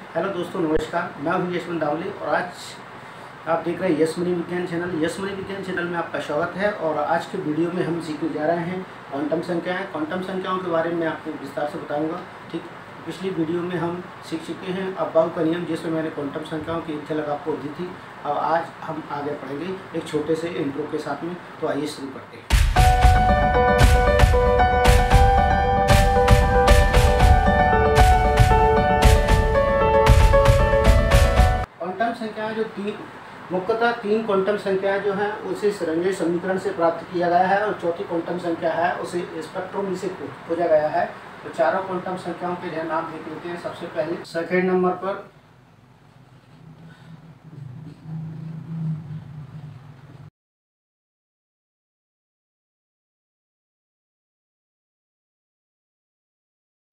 Hello दोस्तों, नमस्कार। मैं हूं यशवंत दावले और आज आप देख रहे हैं यस मनी विज्ञान चैनल। यस मनी विज्ञान चैनल में आपका स्वागत है। और आज के वीडियो में हम सीखने जा रहे हैं क्वांटम संख्याएं। क्वांटम संख्याओं के बारे में आपको विस्तार से बताऊंगा। ठीक, पिछली वीडियो में हम सीख चुके हैं अबाव का नियम, जिसमें मैंने क्वांटम संख्याओं की एक झलक आपको दी थी। अब आज हम आगे बढ़ेंगे एक छोटे से इंट्रो के साथ में। तो आइए शुरू करते हैं। क्वांटम संख्याएं जो मुख्यतः तीन क्वांटम संख्याएं जो हैं उसे श्रृंखला समीकरण से प्राप्त किया गया है, और चौथी क्वांटम संख्या है उसे स्पेक्ट्रोमी से खोजा गया है। तो चारों क्वांटम संख्याओं के जो नाम देख लेते हैं। सबसे पहले सेकेंड नंबर पर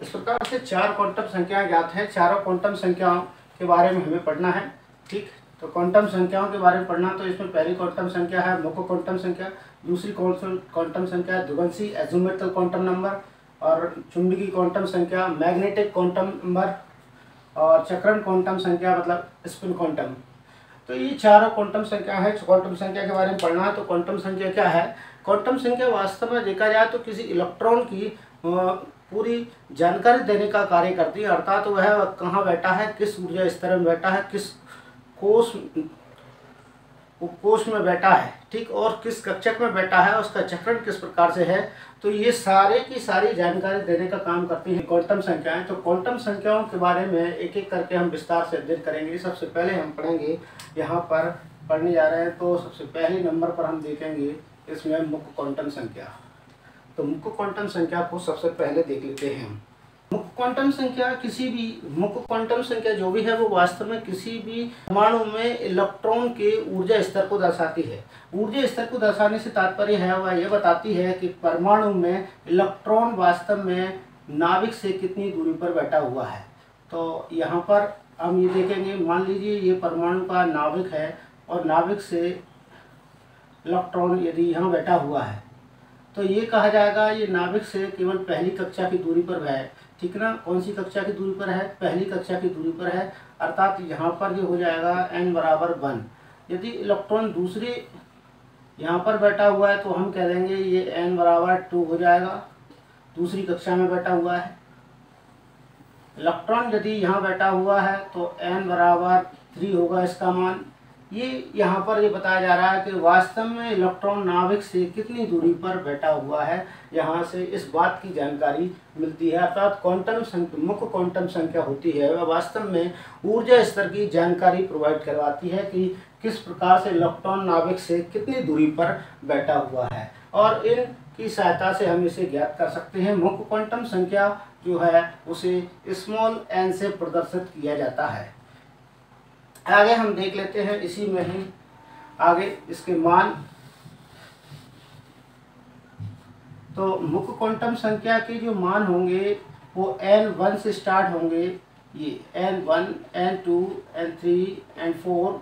इस प्रकार से चार क्वांटम संख्याएं ज्ञात हैं। चारों क्वांटम संख्याओं के बारे में हमें पढ़ना है। ठीक, तो क्वांटम संख्याओं के बारे में पढ़ना, तो इसमें पहली क्वांटम संख्या है मुख्य क्वांटम संख्या, दूसरी क्वांटम संख्या है द्विवंशी एजिमुथल क्वांटम नंबर, और चुंबकीय क्वांटम संख्या मैग्नेटिक क्वांटम नंबर, और चक्रण क्वांटम संख्या मतलब स्पिन क्वांटम। तो ये चारों क्वांटम संख्या है। क्वांटम संख्या के बारे में पढ़ना है। तो क्वांटम संख्या क्या है? क्वांटम संख्या वास्तव में देखा जाए तो किसी इलेक्ट्रॉन की पूरी जानकारी देने का कार्य करती है। अर्थात वह कहाँ बैठा है, किस ऊर्जा स्तर में बैठा है, किस कोष में बैठा है, ठीक, और किस कक्षक में बैठा है, उसका चक्रण किस प्रकार से है। तो ये सारे की सारी जानकारी देने का काम करती है क्वांटम संख्याएं। तो क्वांटम संख्याओं के बारे में एक एक करके हम विस्तार से अध्ययन करेंगे। सबसे पहले हम पढ़ेंगे, यहाँ पर पढ़ने जा रहे हैं, तो सबसे पहले नंबर पर हम देखेंगे इसमें मुख्य क्वांटम संख्या। तो मुख्य क्वांटम संख्या को सबसे पहले देख लेते हैं हम। मुख्य क्वांटम संख्या जो भी है वो वास्तव में किसी भी परमाणु में इलेक्ट्रॉन के ऊर्जा स्तर को दर्शाती है। ऊर्जा स्तर को दर्शाने से तात्पर्य है वह यह बताती है कि परमाणु में इलेक्ट्रॉन वास्तव में नाभिक से कितनी दूरी पर बैठा हुआ है। तो यहाँ पर हम ये देखेंगे, मान लीजिए ये परमाणु का नाभिक है, और नाभिक से इलेक्ट्रॉन यदि यहाँ बैठा हुआ है तो ये कहा जाएगा ये नाभिक से केवल पहली कक्षा की दूरी पर है। ठीक ना? कौन सी कक्षा की दूरी पर है? पहली कक्षा की दूरी पर है। अर्थात यहाँ पर ये हो जाएगा n बराबर 1। यदि इलेक्ट्रॉन दूसरे यहाँ पर बैठा हुआ है तो हम कह देंगे ये n बराबर 2 हो जाएगा, दूसरी कक्षा में बैठा हुआ है। इलेक्ट्रॉन यदि यहाँ बैठा हुआ है तो n बराबर 3 होगा इसका मान। ये यहाँ पर ये बताया जा रहा है कि वास्तव में इलेक्ट्रॉन नाभिक से कितनी दूरी पर बैठा हुआ है, यहाँ से इस बात की जानकारी मिलती है। अर्थात मुख्य क्वांटम संख्या होती है वह वास्तव में ऊर्जा स्तर की जानकारी प्रोवाइड करवाती है कि किस प्रकार से इलेक्ट्रॉन नाभिक से कितनी दूरी पर बैठा हुआ है, और इन की सहायता से हम इसे ज्ञात कर सकते हैं। मुख्य क्वांटम संख्या जो है उसे स्मॉल n से प्रदर्शित किया जाता है। आगे हम देख लेते हैं, इसी में ही आगे इसके मान। तो मुख्य क्वांटम संख्या के जो मान होंगे वो n1 से स्टार्ट होंगे। ये n1, n2, n3, n4,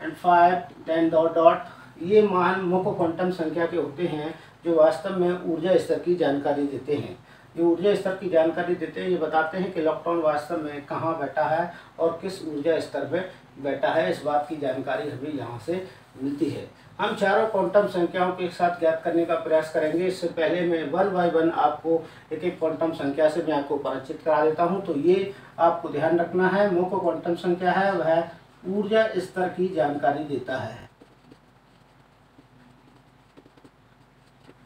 n5, then dot dot. ये मान मुख्य क्वांटम संख्या के होते हैं जो वास्तव में ऊर्जा स्तर की जानकारी देते हैं। जो ऊर्जा स्तर की जानकारी देते हैं ये बताते हैं कि इलेक्ट्रॉन वास्तव में कहाँ बैठा है और किस ऊर्जा स्तर पर बैठा है। इस बात की जानकारी हमें यहाँ से मिलती है। हम चारों क्वांटम संख्याओं के एक साथ ज्ञात करने का प्रयास करेंगे। इससे पहले मैं 1 बाय 1 आपको एक एक क्वांटम संख्या से मैं आपको परिचित करा देता हूँ। तो ये आपको ध्यान रखना है, मुख्य क्वांटम संख्या है वह ऊर्जा स्तर की जानकारी देता है।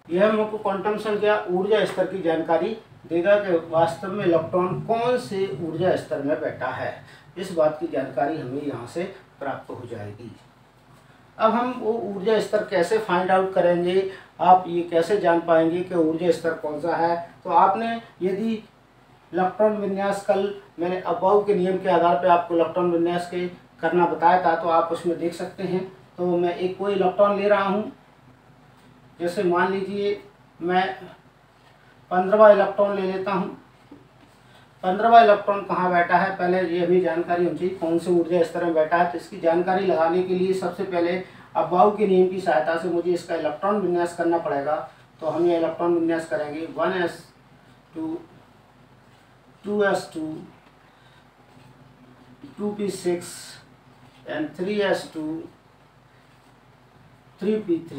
यह मुख्य क्वांटम संख्या ऊर्जा स्तर की जानकारी देगा कि वास्तव में इलेक्ट्रॉन कौन से ऊर्जा स्तर में बैठा है। इस बात की जानकारी हमें यहाँ से प्राप्त हो जाएगी। अब हम वो ऊर्जा स्तर कैसे फाइंड आउट करेंगे, आप ये कैसे जान पाएंगे कि ऊर्जा स्तर कौन सा है। तो आपने यदि इलेक्ट्रॉन विन्यास कल मैंने अबाव के नियम के आधार पर आपको इलेक्ट्रॉन विन्यास के करना बताया था, तो आप उसमें देख सकते हैं। तो मैं एक कोई इलेक्ट्रॉन ले रहा हूँ, जैसे मान लीजिए मैं 15वां इलेक्ट्रॉन ले लेता हूँ। 15वां इलेक्ट्रॉन कहाँ बैठा है, पहले ये भी जानकारी होनी चाहिए कौन से ऊर्जा स्तर में बैठा है। तो इसकी जानकारी लगाने के लिए सबसे पहले अबाव के नियम की सहायता से मुझे इसका इलेक्ट्रॉन विन्यास करना पड़ेगा। तो हम ये इलेक्ट्रॉन विन्यास करेंगे 1s2 2s2 2p6 and 3s2 3p3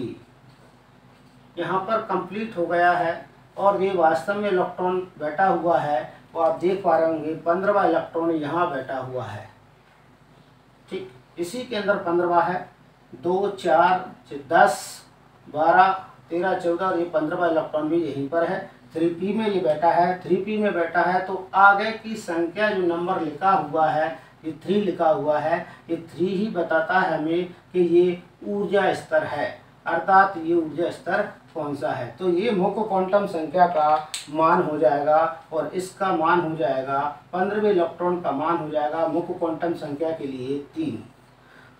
यहाँ पर कंप्लीट हो गया है। और ये वास्तव में इलेक्ट्रॉन बैठा हुआ है, वो आप देख पा रहे होंगे 15वां इलेक्ट्रॉन यहाँ बैठा हुआ है। ठीक, इसी के अंदर 15वां है, 2 4 10 12 13 14 और ये 15वां इलेक्ट्रॉन भी यहीं पर है। 3p में ये बैठा है, 3p में बैठा है। तो आगे की संख्या जो नंबर लिखा हुआ है, ये 3 लिखा हुआ है, ये 3 ही बताता है हमें कि ये ऊर्जा स्तर है, अर्थात ये ऊर्जा स्तर कौन सा है। तो ये मुख्य क्वांटम संख्या का मान हो जाएगा और इसका मान हो जाएगा 15वें इलेक्ट्रॉन का मान हो जाएगा मुख्य क्वांटम संख्या के लिए 3।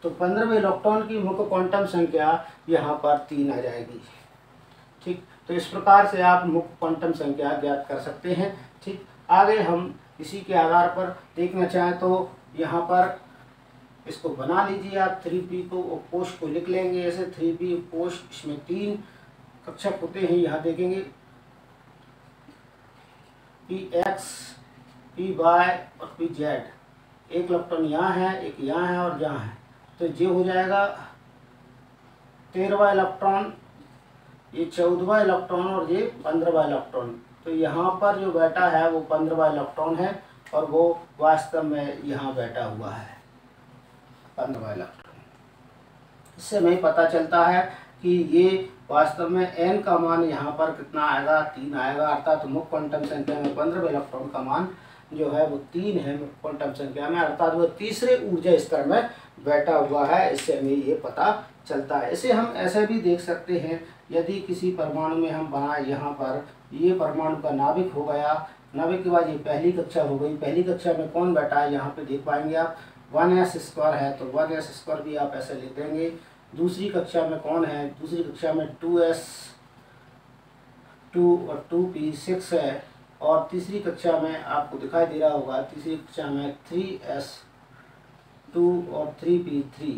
तो 15वें इलेक्ट्रॉन की मुख्य क्वांटम संख्या यहाँ पर 3 आ जाएगी। ठीक, तो इस प्रकार से आप मुख्य क्वांटम संख्या ज्ञात कर सकते हैं। ठीक, आगे हम इसी के आधार पर देखना चाहें तो यहाँ पर इसको बना लीजिए आप। 3p को कोश को लिख लेंगे ऐसे, 3p कोश, इसमें 3 कक्षक होते हैं, यहाँ देखेंगे px, py और pz। एक इलेक्ट्रॉन यहाँ है, एक यहाँ है और यहाँ है। तो ये हो जाएगा 13वां इलेक्ट्रॉन, ये 14वां इलेक्ट्रॉन और ये 15वां इलेक्ट्रॉन। तो यहाँ पर जो बैठा है वो 15वां इलेक्ट्रॉन है और वो वास्तव में यहाँ बैठा हुआ है 15वां इलेक्ट्रॉन। इससे हमें पता चलता है कि ये वास्तव में n का मान यहाँ पर कितना आएगा, 3 आएगा। अर्थात मुख्य क्वांटम संख्या में 15वें इलेक्ट्रॉन का मान जो है वो 3 है मुख्य क्वांटम संख्या में, अर्थात वो तीसरे ऊर्जा स्तर में बैठा हुआ है। इससे हमें ये पता चलता है। इसे हम ऐसे भी देख सकते हैं, यदि किसी परमाणु में हम बनाए, यहाँ पर ये परमाणु का नाभिक हो गया, नाभिक के बाद ये पहली कक्षा हो गई। पहली कक्षा में कौन बैठा है यहाँ पे देख पाएंगे आप, 1s² है, तो 1s² भी आप ऐसे लिख देंगे। दूसरी कक्षा में कौन है, दूसरी कक्षा में 2s2 और 2p6 है। और तीसरी कक्षा में आपको दिखाई दे रहा होगा, तीसरी कक्षा में 3s2 और 3p3।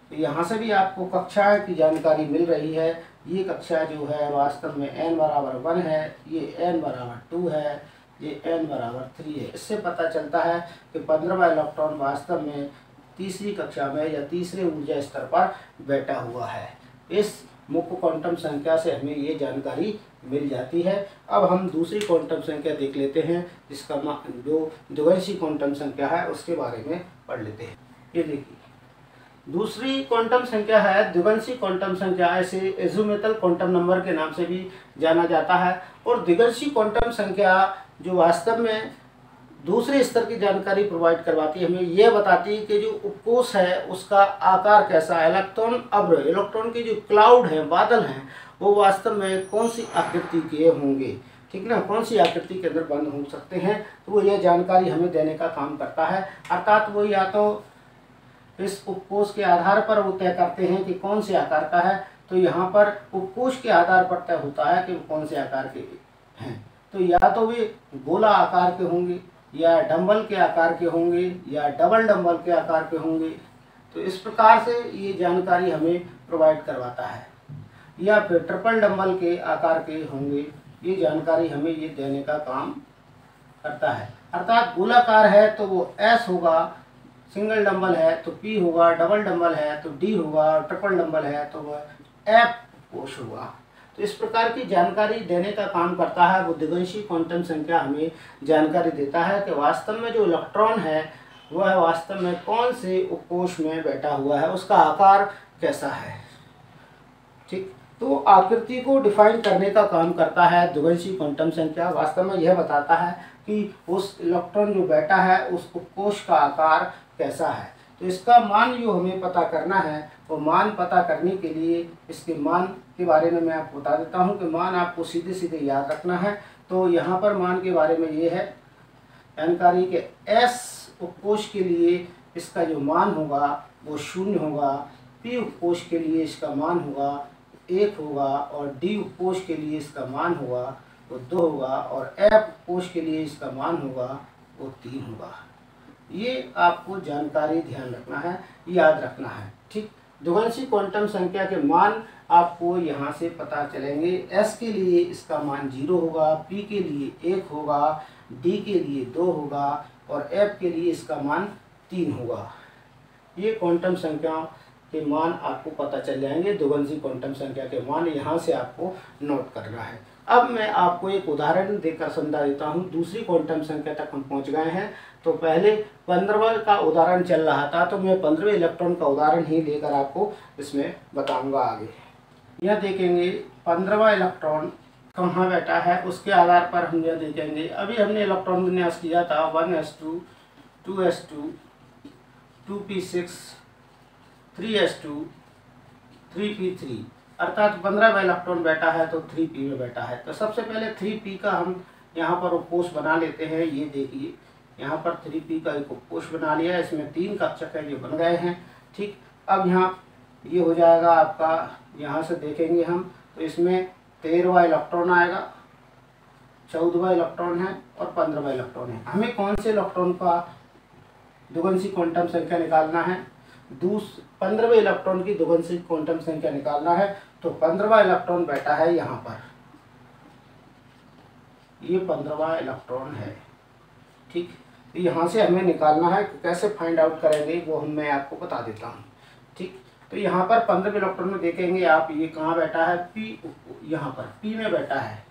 तो यहाँ से भी आपको कक्षाएं की जानकारी मिल रही है। ये कक्षा जो है वास्तव में n बराबर 1 है, ये n बराबर 2 है, ये n बराबर 3 है। इससे पता चलता है कि 15वां इलेक्ट्रॉन वास्तव में तीसरी कक्षा में या तीसरे ऊर्जा स्तर पर बैठा हुआ है। इस मुख्य क्वांटम संख्या से हमें ये जानकारी मिल जाती है। अब हम दूसरी क्वांटम संख्या देख लेते हैं, जिसका जो द्विवंशी क्वांटम संख्या है उसके बारे में पढ़ लेते हैं। ये देखिए, दूसरी क्वांटम संख्या है द्विवंशी क्वांटम संख्या, इसे एज़ोमेथल क्वांटम नंबर के नाम से भी जाना जाता है। और द्विवंशी क्वांटम संख्या जो वास्तव में दूसरे स्तर की जानकारी प्रोवाइड करवाती है, हमें यह बताती है कि जो उपकोष है उसका आकार कैसा है, इलेक्ट्रॉन अब्र, इलेक्ट्रॉन के जो क्लाउड हैं, बादल हैं, वो वास्तव में कौन सी आकृति के होंगे, ठीक ना, कौन सी आकृति के अंदर बंद हो सकते हैं। तो वो यह जानकारी हमें देने का काम करता है। अर्थात वो या तो इस उपकोष के आधार पर वो तय करते हैं कि कौन से आकार का है। तो यहाँ पर उपकोष के आधार पर तय होता है कि वो कौन से आकार के हैं। तो या तो वे गोला आकार के होंगे, या डंबल के आकार के होंगे, या डबल डंबल के आकार के होंगे। तो इस प्रकार से ये जानकारी हमें प्रोवाइड करवाता है। या फिर ट्रिपल डंबल के आकार के होंगे, ये जानकारी हमें ये देने का काम करता है। अर्थात गोलाकार है तो वो S होगा, सिंगल डंबल है तो P होगा, डबल डंबल है तो D होगा, ट्रिपल डंबल है तो वह F कोश होगा। तो इस प्रकार की जानकारी देने का काम करता है वो द्विवंशी क्वांटम संख्या। हमें जानकारी देता है कि वास्तव में जो इलेक्ट्रॉन है वह वास्तव में कौन से उपकोष में बैठा हुआ है, उसका आकार कैसा है। ठीक, तो आकृति को डिफाइन करने का काम करता है द्विवंशी क्वांटम संख्या। वास्तव में यह बताता है कि उस इलेक्ट्रॉन जो बैठा है उस उपकोष का आकार कैसा है। तो इसका मान जो हमें पता करना है, वो मान पता करने के लिए इसके मान के बारे में मैं आपको बता देता हूँ कि मान आपको सीधे सीधे याद रखना है। तो यहाँ पर मान के बारे में ये है जानकारी के S उपकोष के लिए इसका जो मान होगा वो 0 होगा, P उपकोष के लिए इसका मान होगा 1 होगा, और D उपकोष के लिए इसका मान होगा वो 2 होगा, और F उपकोष के लिए इसका मान होगा वो 3 होगा। ये आपको जानकारी ध्यान रखना है, याद रखना है। ठीक, द्विवंशी क्वांटम संख्या के मान आपको यहाँ से पता चलेंगे। S के लिए इसका मान 0 होगा, P के लिए 1 होगा, D के लिए 2 होगा, और F के लिए इसका मान 3 होगा। ये क्वांटम संख्याओं के मान आपको पता चल जाएंगे। द्विवंशी क्वांटम संख्या के मान यहाँ से आपको नोट करना है। अब मैं आपको एक उदाहरण देकर समझा देता हूँ। दूसरी क्वांटम संख्या तक हम पहुँच गए हैं। तो पहले 15वां का उदाहरण चल रहा था, तो मैं 15वें इलेक्ट्रॉन का उदाहरण ही लेकर आपको इसमें बताऊंगा आगे। यह देखेंगे 15वां इलेक्ट्रॉन कहाँ बैठा है, उसके आधार पर हम यह देखेंगे। अभी हमने इलेक्ट्रॉन विन्यास किया था 1s2, 2s2, 2p6, 3s2, 3p3, अर्थात 15वां इलेक्ट्रॉन बैठा है तो 3p में बैठा है। तो सबसे पहले 3p का हम यहाँ पर उपकोष बना लेते हैं। ये देखिए यहाँ पर 3p का एक उपकोष बना लिया, इसमें 3 कक्षक है, ये बन गए हैं। ठीक, अब यहाँ ये हो जाएगा आपका, यहाँ से देखेंगे हम तो इसमें 13वां इलेक्ट्रॉन आएगा, 14वां इलेक्ट्रॉन है और 15वां इलेक्ट्रॉन है। हमें कौन से इलेक्ट्रॉन का द्विवंशी क्वांटम संख्या निकालना है? 15वें इलेक्ट्रॉन की द्विवंशी क्वांटम संख्या निकालना है। तो 15वां इलेक्ट्रॉन बैठा है यहाँ पर, ये 15वां इलेक्ट्रॉन है। ठीक, तो यहाँ से हमें निकालना है। कैसे फाइंड आउट करेंगे वो मैं आपको बता देता हूँ। ठीक, तो यहाँ पर 15वें इलेक्ट्रॉन में देखेंगे आप, ये कहाँ बैठा है? पी, यहाँ पर पी में बैठा है।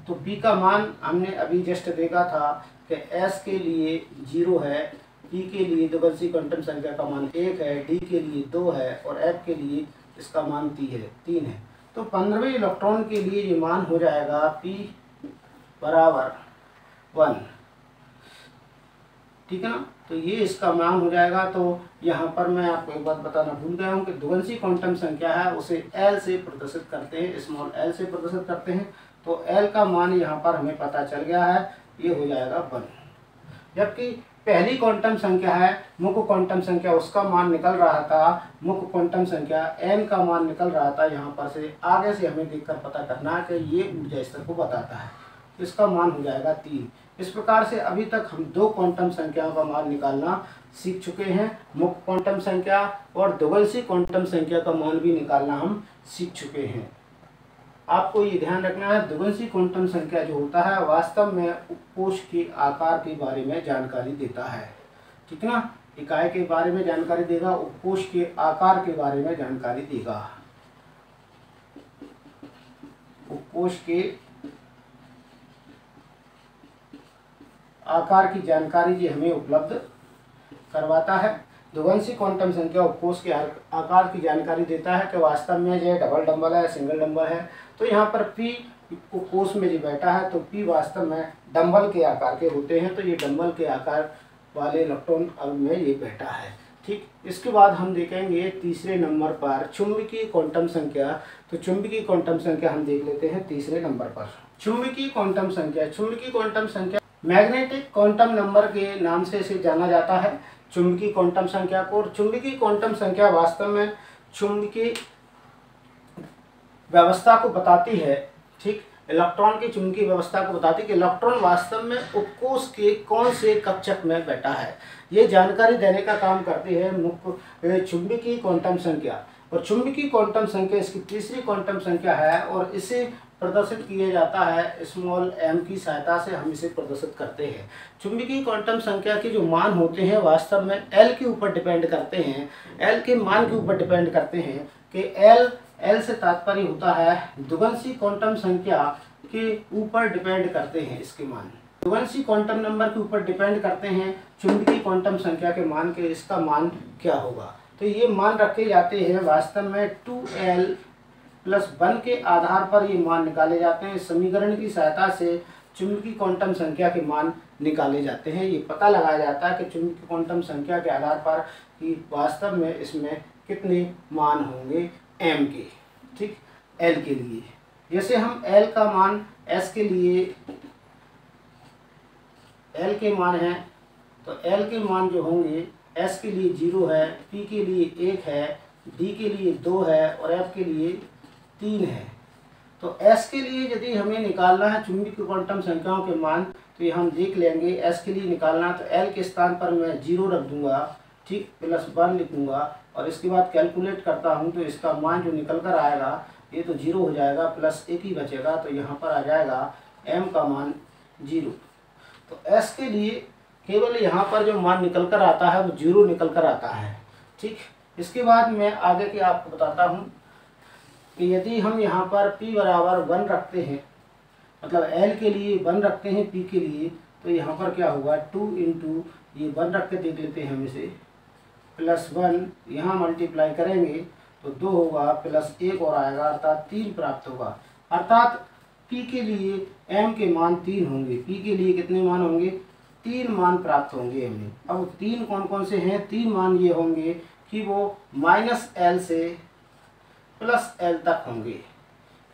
तो पी का मान हमने अभी जस्ट देखा था कि एस के लिए 0 है, पी के लिए द्विवंशी क्वांटम संख्या का मान 1 है, डी के लिए 2 है और एफ के लिए इसका मान 3 है। तो 15वें इलेक्ट्रॉन के लिए ये मान हो जाएगा पी बराबर 1। ठीक है ना, तो ये इसका मान हो जाएगा। तो यहाँ पर मैं आपको एक बात बताना भूल गया हूँ कि द्विवंशी क्वांटम संख्या है उसे एल से प्रदर्शित करते हैं, स्मॉल एल से प्रदर्शित करते हैं। तो एल का मान यहाँ पर हमें पता चल गया है, ये हो जाएगा 1। जबकि पहली क्वांटम संख्या है मुख्य क्वांटम संख्या, उसका मान निकल रहा था, मुख्य क्वांटम संख्या एन का मान निकल रहा था। यहाँ पर से आगे से हमें देखकर पता करना है कि ये ऊर्जा स्तर को बताता है, इसका मान हो जाएगा 3। इस प्रकार से अभी तक हम 2 क्वांटम संख्याओं का मान निकालना सीख चुके हैं। मुख्य क्वांटम संख्या और द्विवंशी क्वांटम संख्या का मान भी निकालना हम सीख चुके हैं। आपको ये ध्यान रखना है, द्विवंशी क्वांटम संख्या जो होता है वास्तव में उपकोष के आकार के बारे में जानकारी देता है। ठीक है ना, इकाई के बारे में जानकारी देगा, उपकोष के आकार के बारे में जानकारी देगा। उपकोष के आकार की जानकारी जी हमें उपलब्ध करवाता है। द्विवंशी क्वांटम संख्या उपकोष के आकार की जानकारी देता है कि वास्तव में जो डबल डंबल है, सिंगल डंबल है। तो यहाँ पर P उपकोष में जो बैठा है तो P वास्तव में डंबल के आकार के होते हैं। तो ये डंबल के आकार वाले इलेक्ट्रॉन अब में ये बैठा है। ठीक, इसके बाद हम देखेंगे तीसरे नंबर पर चुंबकीय क्वांटम संख्या। तो चुंबकीय क्वांटम संख्या हम देख लेते हैं तीसरे नंबर पर। चुंबकीय क्वांटम संख्या, चुंबकीय क्वांटम संख्या मैग्नेटिक क्वांटम नंबर के नाम से इसे जाना जाता है, चुंबकीय क्वांटम संख्या को। और चुंबकीय क्वांटम संख्या वास्तव में चुंबकीय व्यवस्था को बताती है। ठीक, इलेक्ट्रॉन की चुंबकीय व्यवस्था को बताती है कि इलेक्ट्रॉन वास्तव में उपकोष के कौन से कक्षक में बैठा है। ये जानकारी देने का काम करती है मुख्य चुंबकीय क्वांटम संख्या। और चुंबकीय क्वांटम संख्या इसकी तीसरी क्वांटम संख्या है और इसे प्रदर्शित किया जाता है स्मॉल m की सहायता से हम इसे प्रदर्शित करते हैं। चुंबकीय क्वांटम संख्या के जो मान होते हैं वास्तव में l के ऊपर डिपेंड करते हैं, l के मान के ऊपर डिपेंड करते हैं कि l से तात्पर्य होता है द्विवंशी क्वांटम संख्या के ऊपर डिपेंड करते हैं इसके मान। द्विवंशी क्वांटम नंबर के ऊपर डिपेंड करते हैं चुंबकीय क्वांटम संख्या के मान के, इसका मान क्या होगा। तो ये मान रखे जाते हैं वास्तव में 2l+1 के आधार पर ये मान निकाले जाते हैं। समीकरण की सहायता से चुंबकीय क्वांटम संख्या के मान निकाले जाते हैं। ये पता लगाया जाता है कि चुंबकीय क्वांटम संख्या के आधार पर कि वास्तव में इसमें कितने मान होंगे m के। ठीक, l के लिए जैसे हम l का मान s के लिए l के मान है तो l के मान जो होंगे s के लिए 0 है, p के लिए 1 है, d के लिए 2 है और f के लिए 3 है। तो s के लिए यदि हमें निकालना है चुंबकीय क्वांटम संख्याओं के मान तो ये हम देख लेंगे। s के लिए निकालना तो l के स्थान पर मैं 0 रख दूंगा, ठीक, +1 लिखूंगा और इसके बाद कैलकुलेट करता हूं तो इसका मान जो निकल कर आएगा ये तो 0 हो जाएगा, +1 ही बचेगा। तो यहाँ पर आ जाएगा m का मान 0। तो s के लिए केवल यहाँ पर जो मान निकल कर आता है वो 0 निकल कर आता है। ठीक, इसके बाद मैं आगे की आपको बताता हूँ कि यदि हम यहाँ पर p बराबर 1 रखते हैं, मतलब l के लिए 1 रखते हैं p के लिए, तो यहाँ पर क्या होगा 2 इंटू ये 1 रख के देख लेते हैं हम इसे, प्लस 1 यहाँ मल्टीप्लाई करेंगे तो 2 होगा, प्लस 1 और आएगा अर्थात 3 प्राप्त होगा। अर्थात p के लिए m के मान 3 होंगे, p के लिए कितने मान होंगे, 3 मान प्राप्त होंगे हमें। अब 3 कौन कौन से हैं, 3 मान ये होंगे कि वो -l से +l तक होंगे।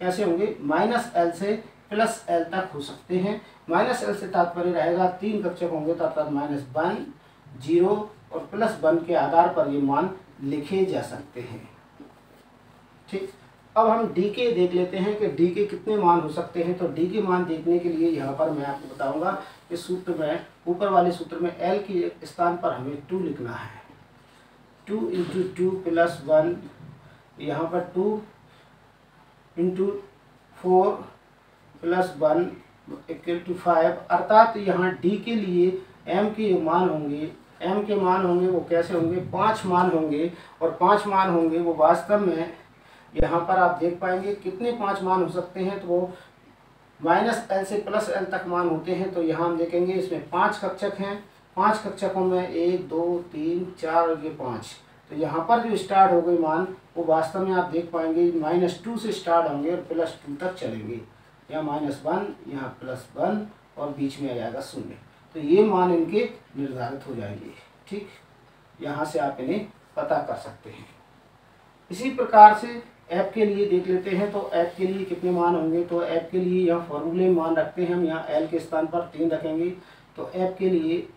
कैसे होंगे, -l से +l तक हो सकते हैं। -l से तात्पर्य रहेगा 3 कक्षक होंगे तो अर्थात -1, 0 और +1 के आधार पर ये मान लिखे जा सकते हैं। ठीक, अब हम डी के देख लेते हैं कि डी के कितने मान हो सकते हैं। तो डी के मान देखने के लिए यहाँ पर मैं आपको बताऊंगा कि सूत्र में, ऊपर वाले सूत्र में एल के स्थान पर हमें 2 लिखना है। 2 इंटू 2 प्लस 1, यहाँ पर 2 इंटू 4 प्लस 1 इक्वल टू 5। अर्थात यहाँ डी के लिए एम के मान होंगे, एम के मान होंगे वो कैसे होंगे, 5 मान होंगे। और 5 मान होंगे वो वास्तव में यहाँ पर आप देख पाएंगे कितने 5 मान हो सकते हैं, तो वो -l से +l तक मान होते हैं। तो यहाँ हम देखेंगे इसमें 5 कक्षक हैं, 5 कक्षकों में 1 2 3 4 और ये 5। तो यहाँ पर जो स्टार्ट हो गए मान वो वास्तव में आप देख पाएंगे -2 से स्टार्ट होंगे और +2 तक चलेंगे। यहाँ -1, यहाँ +1 और बीच में आ जाएगा 0। तो ये मान इनके निर्धारित हो जाएंगे। ठीक, यहाँ से आप इन्हें पता कर सकते हैं। इसी प्रकार से ऐप के लिए देख लेते हैं। तो ऐप के लिए कितने मान होंगे, तो ऐप के लिए यहाँ फॉर्मूले मान रखते हैं हम, यहाँ एल के स्थान पर 3 रखेंगे। तो ऐप के लिए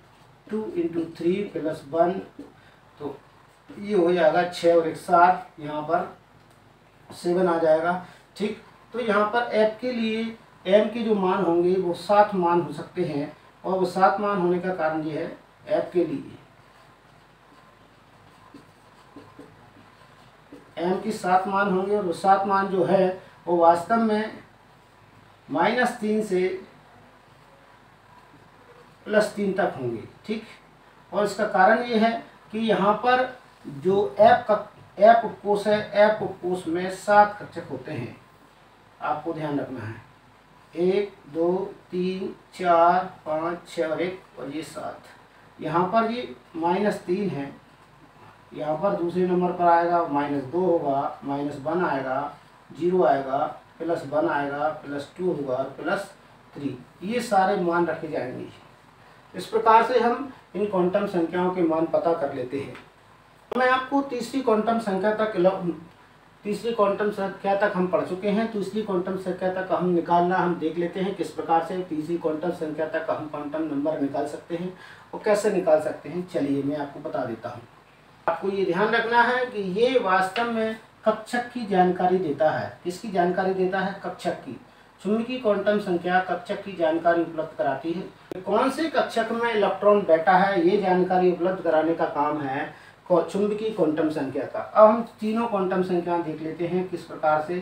2 इंटू 3 प्लस 1, तो ये हो जाएगा 6 और 1 7, यहाँ पर 7 आ जाएगा। ठीक, तो यहाँ पर ऐप के लिए एम के जो मान होंगे वो 7 मान हो सकते हैं। और वो 7 मान होने का कारण ये है, ऐप के लिए एम की 7 मान होंगे और वो 7 मान जो है वो वास्तव में -3 से +3 तक होंगे। ठीक, और इसका कारण ये है कि यहाँ पर जो ऐप उपकोष है, ऐप उपकोष में 7 कक्षक होते हैं, आपको ध्यान रखना है। 1 2 3 4 5 6 और 1 और ये 7। यहाँ पर ये -3 है, यहाँ पर दूसरे नंबर पर आएगा -2 होगा, -1 आएगा, 0 आएगा, +1 आएगा, +2 होगा और +3। ये सारे मान रखे जाएंगे। इस प्रकार से हम इन क्वांटम संख्याओं के मान पता कर लेते हैं। मैं आपको तीसरी क्वांटम संख्या तक हम पढ़ चुके हैं। तीसरी क्वांटम संख्या तक हम निकालना हम देख लेते हैं किस प्रकार से तीसरी क्वांटम संख्या तक हम क्वांटम नंबर निकाल सकते हैं और कैसे निकाल सकते हैं। चलिए मैं आपको बता देता हूँ। आपको ये ध्यान रखना है कि ये वास्तव में कक्षक की जानकारी देता है। किसकी जानकारी देता है, कक्षक की। चुंबकीय क्वांटम संख्या कक्षक की जानकारी उपलब्ध कराती है। कौन से कक्षक में इलेक्ट्रॉन बैठा है ये जानकारी उपलब्ध कराने का काम है चुंबकीय क्वांटम संख्या का। अब हम तीनों क्वांटम संख्या देख लेते हैं किस प्रकार से।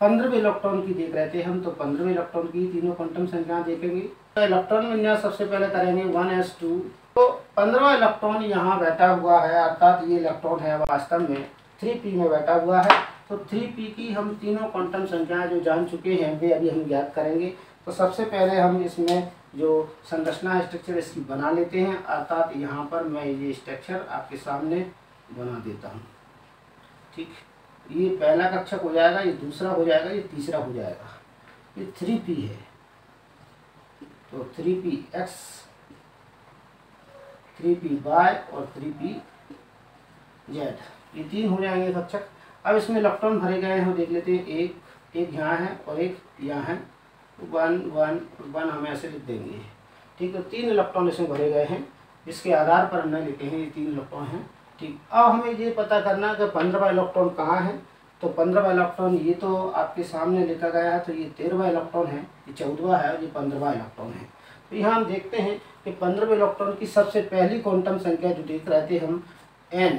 15वें इलेक्ट्रॉन की देख रहे थे हम, तो 15वें इलेक्ट्रॉन की तीनों क्वांटम संख्या देखेंगे। तो इलेक्ट्रॉन विन्यास सबसे पहले करेंगे 1s2। तो 15वां इलेक्ट्रॉन यहाँ बैठा हुआ है, अर्थात ये इलेक्ट्रॉन है वास्तव में 3p में बैठा हुआ है। तो 3p की हम तीनों क्वांटम संख्याएं जो जान चुके हैं वे अभी हम ज्ञात करेंगे। तो सबसे पहले हम इसमें जो संरचना स्ट्रक्चर इसकी बना लेते हैं, अर्थात यहाँ पर मैं ये स्ट्रक्चर आपके सामने बना देता हूँ। ठीक, ये पहला कक्षक हो जाएगा, ये दूसरा हो जाएगा, ये तीसरा हो जाएगा। ये 3p है, तो 3px, 3py और 3pz, ये 3 हो जाएंगे कक्षक। अब इसमें इलेक्ट्रॉन भरे गए हैं, देख लेते हैं। एक यहाँ है और एक यहाँ है। 1 1 1 हम ऐसे लिख देंगे। ठीक है, 3 इलेक्ट्रॉन इसमें भरे गए हैं। इसके आधार पर हमने लिखे हैं ये 3 इलेक्ट्रॉन हैं। ठीक, अब हमें ये पता करना कि 15वां इलेक्ट्रॉन कहाँ है। तो 15वां इलेक्ट्रॉन ये तो आपके सामने लिखा गया है, तो ये 13वां इलेक्ट्रॉन है, ये 14वां है और ये 15वां इलेक्ट्रॉन है। तो यहाँ हम देखते हैं कि 15वें इलेक्ट्रॉन की सबसे पहली क्वांटम संख्या जो देख रहे थे हम n,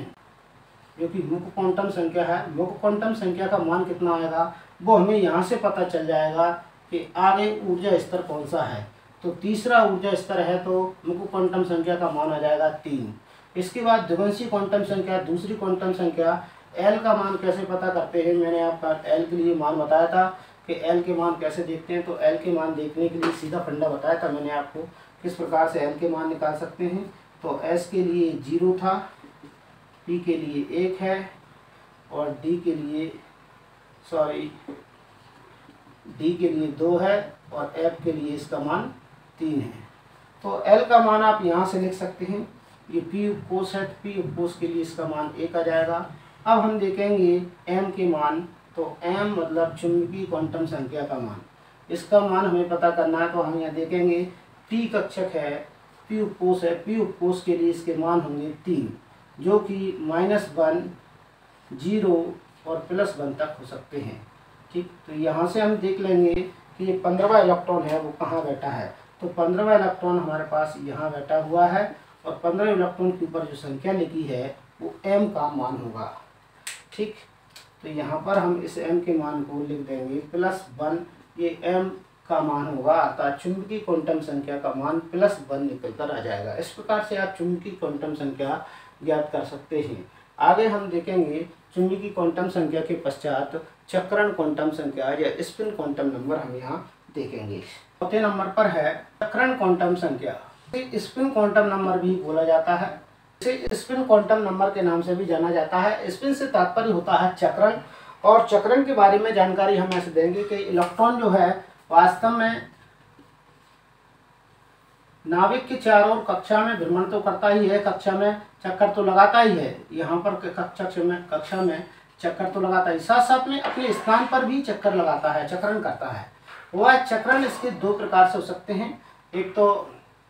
जो कि मुख्य क्वांटम संख्या है। मुख्य क्वांटम संख्या का मान कितना आएगा वो हमें यहाँ से पता चल जाएगा कि आगे ऊर्जा स्तर कौन सा है। तो तीसरा ऊर्जा स्तर है तो मुख्य क्वांटम संख्या का मान आ जाएगा 3। इसके बाद द्विवंशी क्वांटम संख्या, दूसरी क्वांटम संख्या एल का मान कैसे पता करते हैं, मैंने आपका एल के लिए मान बताया था कि एल के मान कैसे देखते हैं। तो एल के मान देखने के लिए सीधा फंडा बताया था मैंने आपको किस प्रकार से एल के मान निकाल सकते हैं। तो एस के लिए 0 था, पी के लिए 1 है और डी के लिए डी 2 है और एफ के लिए इसका मान 3 है। तो एल का मान आप यहाँ से लिख सकते हैं, ये पी उपकोष है, पी उपकोष के लिए इसका मान 1 आ जाएगा। अब हम देखेंगे एम के मान, तो एम मतलब चुंबकीय क्वांटम संख्या का मान, इसका मान हमें पता करना है। तो हम यहाँ देखेंगे पी कक्षक है, पी उपकोष है, पी उपकोष के लिए इसके मान होंगे 3, जो कि -1, 0 और +1 तक हो सकते हैं। ठीक, तो यहाँ से हम देख लेंगे कि ये 15वां इलेक्ट्रॉन है वो कहाँ बैठा है। तो 15वां इलेक्ट्रॉन हमारे पास यहाँ बैठा हुआ है और 15वें इलेक्ट्रॉन के ऊपर जो संख्या लिखी है वो m का मान होगा। ठीक, तो यहाँ पर हम इस m के मान को लिख देंगे +1, ये m का मान होगा, अर्थात चुंबकीय क्वांटम संख्या का मान +1 निकल कर आ जाएगा। इस प्रकार से आप चुंबकीय क्वांटम संख्या ज्ञात कर सकते हैं। आगे हम देखेंगे चुंबकीय क्वांटम संख्या के पश्चात चक्रण क्वांटम संख्या या स्पिन क्वांटम नंबर हम यहाँ देखेंगे। चौथे नंबर पर है चक्रण क्वांटम संख्या, स्पिन क्वांटम नंबर भी बोला जाता है, इसे स्पिन क्वांटम नंबर के नाम से भी जाना जाता है। स्पिन से तात्पर्य होता है चक्रण, और चक्रण के बारे में जानकारी हम ऐसे देंगे कि इलेक्ट्रॉन जो है वास्तव में नाभिक के चारों ओर कक्षा में भ्रमण तो करता ही है, कक्षा में चक्कर तो लगाता ही है, यहाँ पर कक्षा में चक्कर तो लगाता ही, साथ साथ में अपने स्थान पर भी चक्कर लगाता है, चक्रण करता है। वह चक्रण इसके 2 प्रकार से हो सकते हैं, एक तो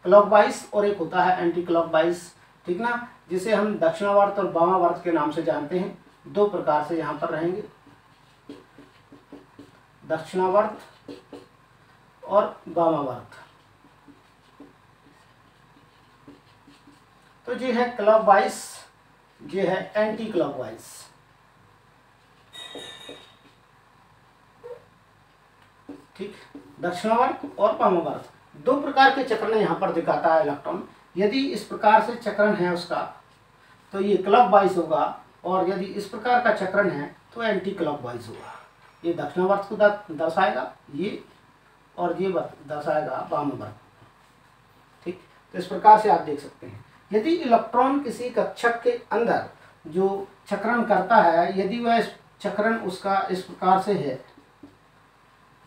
क्लॉकवाइज और एक होता है एंटी क्लॉकवाइज। ठीक ना, जिसे हम दक्षिणावर्त और वामावर्त के नाम से जानते हैं। 2 प्रकार से यहाँ पर रहेंगे, दक्षिणावर्त और वामावर्त। तो ये है क्लॉकवाइज, ये है एंटी क्लॉकवाइज। ठीक, दक्षिणावर्त और वामावर्त 2 प्रकार के चक्रण यहाँ पर दिखाता है इलेक्ट्रॉन। यदि इस प्रकार से चक्रण है उसका तो ये क्लॉकवाइज होगा, और यदि इस प्रकार का चक्रण है तो एंटी क्लॉकवाइज होगा। ये दक्षिणावर्त को दर्शाएगा ये, और ये दर्शाएगा वामावर्त। ठीक, तो इस प्रकार से आप देख सकते हैं। यदि इलेक्ट्रॉन किसी कक्षक के अंदर जो चक्रण करता है, यदि वह चक्रण उसका इस प्रकार से है,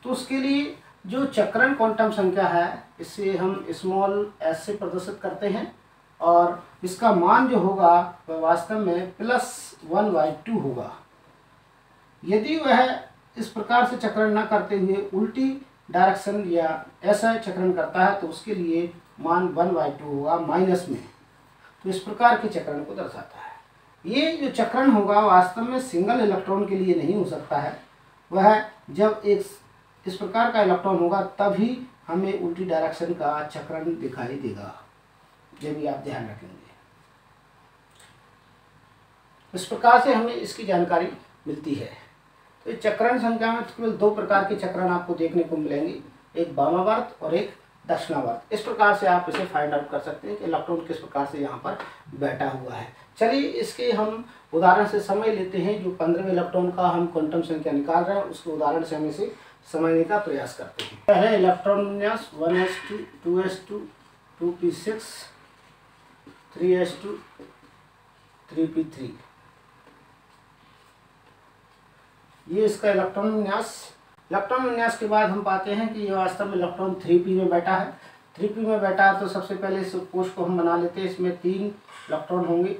तो उसके लिए जो चक्रण क्वांटम संख्या है इसे हम स्मॉल s से प्रदर्शित करते हैं, और इसका मान जो होगा वह वास्तव में +1/2 होगा। यदि वह इस प्रकार से चक्रण न करते हुए उल्टी डायरेक्शन या ऐसा चक्रण करता है तो उसके लिए मान 1/2 होगा माइनस में। तो इस प्रकार के चक्रण को दर्शाता है। ये जो चक्रण होगा वास्तव में सिंगल इलेक्ट्रॉन के लिए नहीं हो सकता है, वह जब एक इस प्रकार का इलेक्ट्रॉन होगा तभी हमें उल्टी डायरेक्शन का चक्रण दिखाई देगा। ये भी आप ध्यान रखेंगे। इस प्रकार से हमें इसकी जानकारी मिलती है। तो इस चक्रण संख्या में केवल 2 प्रकार के चक्रण आपको देखने को मिलेंगे, एक वामावर्त और एक दक्षिणावर्त। इस प्रकार से आप इसे फाइंड आउट कर सकते हैं कि इलेक्ट्रॉन किस प्रकार से यहाँ पर बैठा हुआ है। चलिए इसके हम उदाहरण से समझ लेते हैं। जो 15वें इलेक्ट्रॉन का हम क्वांटम संख्या निकाल रहे हैं उसके उदाहरण से हम इसे समझने का प्रयास करते हैं। पहले इलेक्ट्रॉन विन्यास 1s2 2s2 2p6 3s2 3p3, ये इसका इलेक्ट्रॉन विन्यास। इलेक्ट्रॉन विन्यास के बाद हम पाते हैं कि ये वास्तव में इलेक्ट्रॉन 3p में बैठा है। 3p में बैठा है तो सबसे पहले इस कोश को हम बना लेते हैं। इसमें 3 इलेक्ट्रॉन होंगे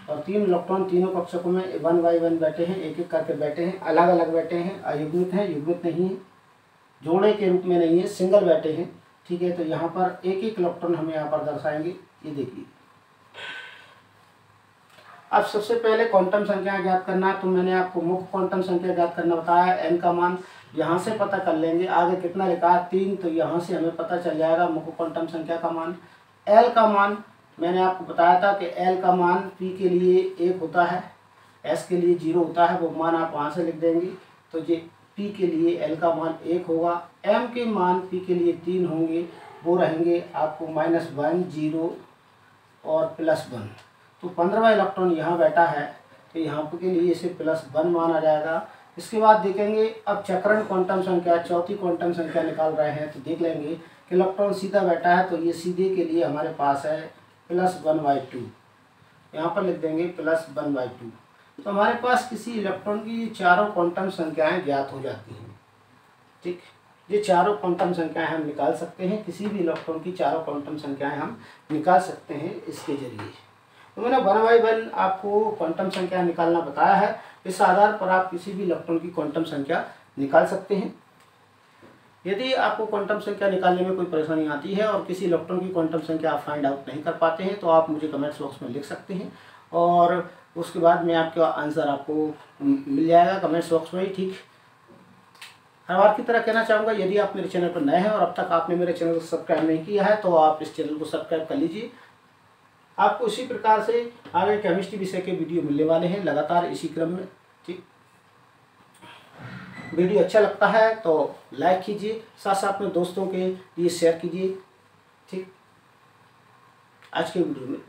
और 3 इलेक्ट्रॉन तीनों कक्षकों में 1 by 1 बैठे हैं, एक एक करके बैठे हैं, अलग अलग बैठे हैं, अयुग्मित हैं, युग्मित नहीं है, जोड़े के रूप में नहीं है, सिंगल बैठे हैं। ठीक है, तो यहाँ पर एक एक इलेक्ट्रॉन हम यहाँ पर दर्शाएंगे। ये देखिए, अब सबसे पहले क्वांटम संख्या ज्ञात करना है, तो मैंने आपको मुख्य क्वांटम संख्या ज्ञात करना बताया है। n का मान यहाँ से पता कर लेंगे। आगे कितना लिखा है 3, तो यहाँ से हमें पता चल जाएगा मुख्य क्वांटम संख्या का मान। l का मान मैंने आपको बताया था कि l का मान p के लिए 1 होता है, s के लिए 0 होता है, वो मान आप वहाँ से लिख देंगे। तो ये P के लिए L का मान 1 होगा, M के मान P के लिए 3 होंगे, वो रहेंगे आपको -1 0 और +1। तो 15वां इलेक्ट्रॉन यहाँ बैठा है, तो यहाँ के लिए इसे +1 माना जाएगा। इसके बाद देखेंगे अब चक्रण क्वांटम संख्या, चौथी क्वांटम संख्या निकाल रहे हैं, तो देख लेंगे कि इलेक्ट्रॉन सीधा बैठा है, तो ये सीधे के लिए हमारे पास है +1/2। यहाँ पर लिख देंगे +1/2। तो हमारे पास किसी इलेक्ट्रॉन की चारों क्वांटम संख्याएं ज्ञात हो जाती हैं। ठीक, ये चारों क्वांटम संख्याएं हम निकाल सकते हैं, किसी भी इलेक्ट्रॉन की चारों क्वांटम संख्याएं हम निकाल सकते हैं इसके जरिए। तो मैंने 1/1 आपको क्वांटम संख्या निकालना बताया है, इस आधार पर आप किसी भी इलेक्ट्रॉन की क्वांटम संख्या निकाल सकते हैं। यदि आपको क्वांटम संख्या निकालने में कोई परेशानी आती है और किसी इलेक्ट्रॉन की क्वांटम संख्या आप फाइंड आउट नहीं कर पाते हैं, तो आप मुझे कमेंट्स बॉक्स में लिख सकते हैं और उसके बाद में आपका आंसर आपको मिल जाएगा कमेंट्स बॉक्स में ही। ठीक, हर बार की तरह कहना चाहूँगा, यदि आप मेरे चैनल पर नए हैं और अब तक आपने मेरे चैनल को सब्सक्राइब नहीं किया है, तो आप इस चैनल को सब्सक्राइब कर लीजिए। आपको इसी प्रकार से आगे केमिस्ट्री विषय के वीडियो मिलने वाले हैं लगातार इसी क्रम में। ठीक, वीडियो अच्छा लगता है तो लाइक कीजिए, साथ साथ में दोस्तों के लिए शेयर कीजिए। ठीक, आज के वीडियो में